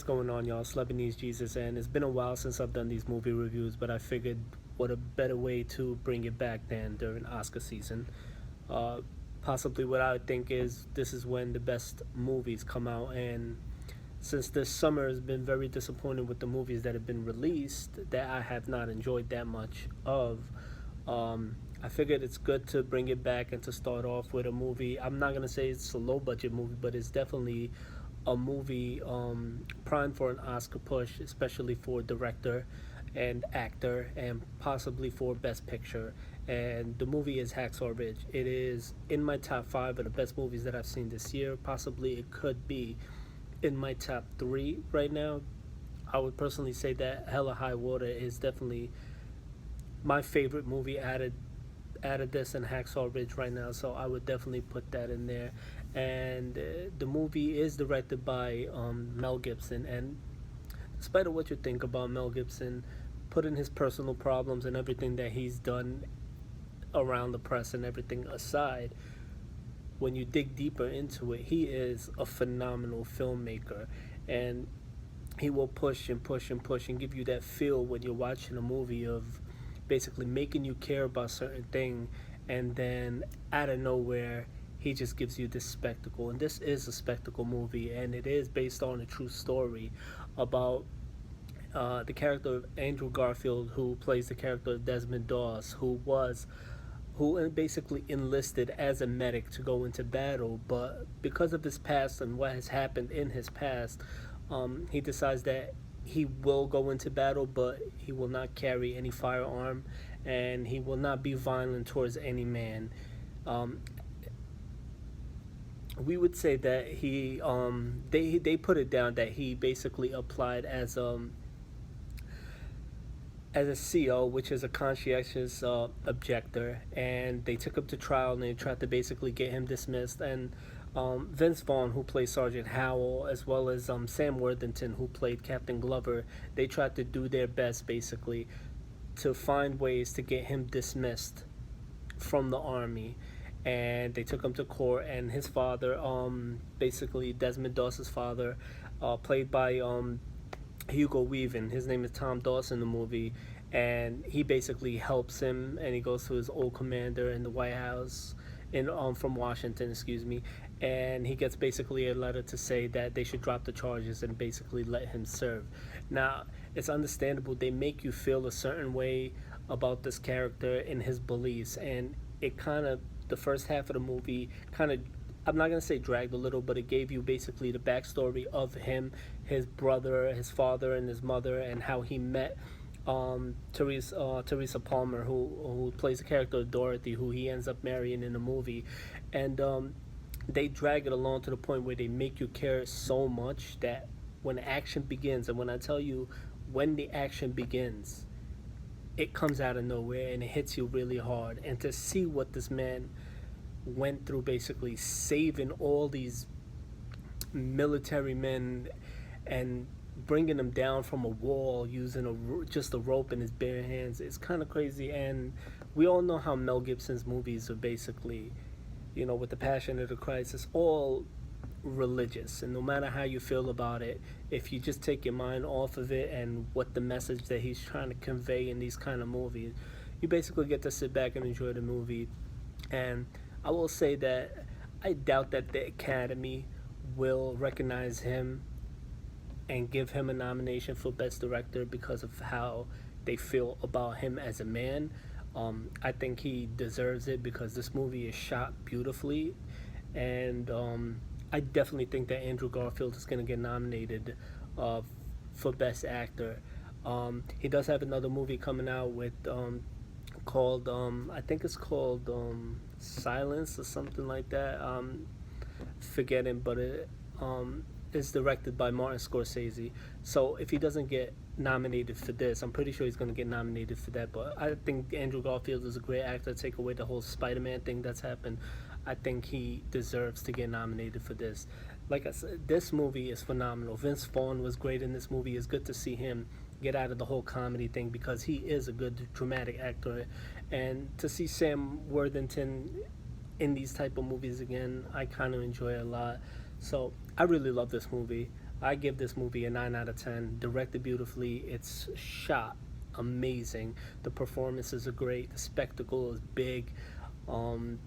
What's going on, y'all? It's Lebanese Jesus, and it's been a while since I've done these movie reviews, but I figured what a better way to bring it back than during Oscar season. Uh, Possibly what I would think is this is when the best movies come out, and since this summer has been very disappointing with the movies that have been released that I have not enjoyed that much of, I figured it's good to bring it back and to start off with a movie. I'm not gonna say it's a low budget movie, but it's definitely a movie primed for an Oscar push, especially for director and actor, and possibly for Best Picture. And the movie is Hacksaw Ridge. It is in my top five of the best movies that I've seen this year. Possibly it could be in my top three right now. I would personally say that Hella High Water is definitely my favorite movie added this and Hacksaw Ridge right now, so I would definitely put that in there. And the movie is directed by Mel Gibson, and despite of what you think about Mel Gibson, putting his personal problems and everything that he's done around the press and everything aside, when you dig deeper into it, he is a phenomenal filmmaker, and he will push and push and push and give you that feel when you're watching a movie of basically making you care about certain thing, and then out of nowhere he just gives you this spectacle. And this is a spectacle movie, and it is based on a true story about the character of Andrew Garfield, who plays the character of Desmond Doss, who basically enlisted as a medic to go into battle, but because of his past and what has happened in his past, he decides that he will go into battle, but he will not carry any firearm, and he will not be violent towards any man. Um, we would say that they put it down that he basically applied as a CO, which is a conscientious objector, and they took him to trial and they tried to basically get him dismissed. And Vince Vaughn, who plays Sergeant Howell, as well as Sam Worthington, who played Captain Glover, they tried to do their best basically to find ways to get him dismissed from the army. And they took him to court, and his father, basically Desmond Doss's father, played by Hugo Weaving. His name is Tom Dawson in the movie, and he basically helps him, and he goes to his old commander in the White House in from Washington, excuse me, and he gets basically a letter to say that they should drop the charges and basically let him serve. Now, it's understandable they make you feel a certain way about this character and his beliefs, and it kind of, the first half of the movie kind of, I'm not gonna say dragged a little, but it gave you basically the backstory of him, his brother, his father, and his mother, and how he met Teresa Palmer, who plays the character of Dorothy, who he ends up marrying in the movie, and they drag it along to the point where they make you care so much that when action begins, and when I tell you when the action begins, it comes out of nowhere and it hits you really hard. And to see what this man went through, basically saving all these military men and bringing them down from a wall using just a rope in his bare hands, it's kind of crazy. And we all know how Mel Gibson's movies are basically, with the Passion of the Christ, it's all religious, and no matter how you feel about it, if you just take your mind off of it and what the message that he's trying to convey in these kind of movies, you basically get to sit back and enjoy the movie. And I will say that I doubt that the Academy will recognize him and give him a nomination for Best Director because of how they feel about him as a man. I think he deserves it because this movie is shot beautifully, and I definitely think that Andrew Garfield is going to get nominated for Best Actor. He does have another movie coming out with called I think it's called Silence or something like that. Forgetting, but it's directed by Martin Scorsese. So if he doesn't get nominated for this, I'm pretty sure he's going to get nominated for that. But I think Andrew Garfield is a great actor. Take away the whole Spider-Man thing that's happened, I think he deserves to get nominated for this. Like I said, this movie is phenomenal. Vince Vaughn was great in this movie. It's good to see him get out of the whole comedy thing because he is a good dramatic actor. And to see Sam Worthington in these type of movies again, I kind of enjoy it a lot. So I really love this movie. I give this movie a 9 out of 10. Directed beautifully. It's shot amazing. The performances are great. The spectacle is big. Um,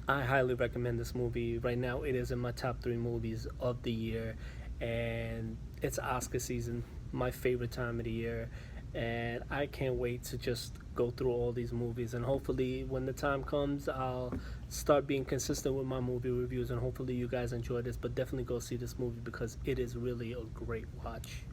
I highly recommend this movie. Right now, it is in my top 3 movies of the year, and it's Oscar season, my favorite time of the year. And I can't wait to just go through all these movies. And hopefully, when the time comes, I'll start being consistent with my movie reviews. And hopefully, you guys enjoy this. But definitely go see this movie because it is really a great watch.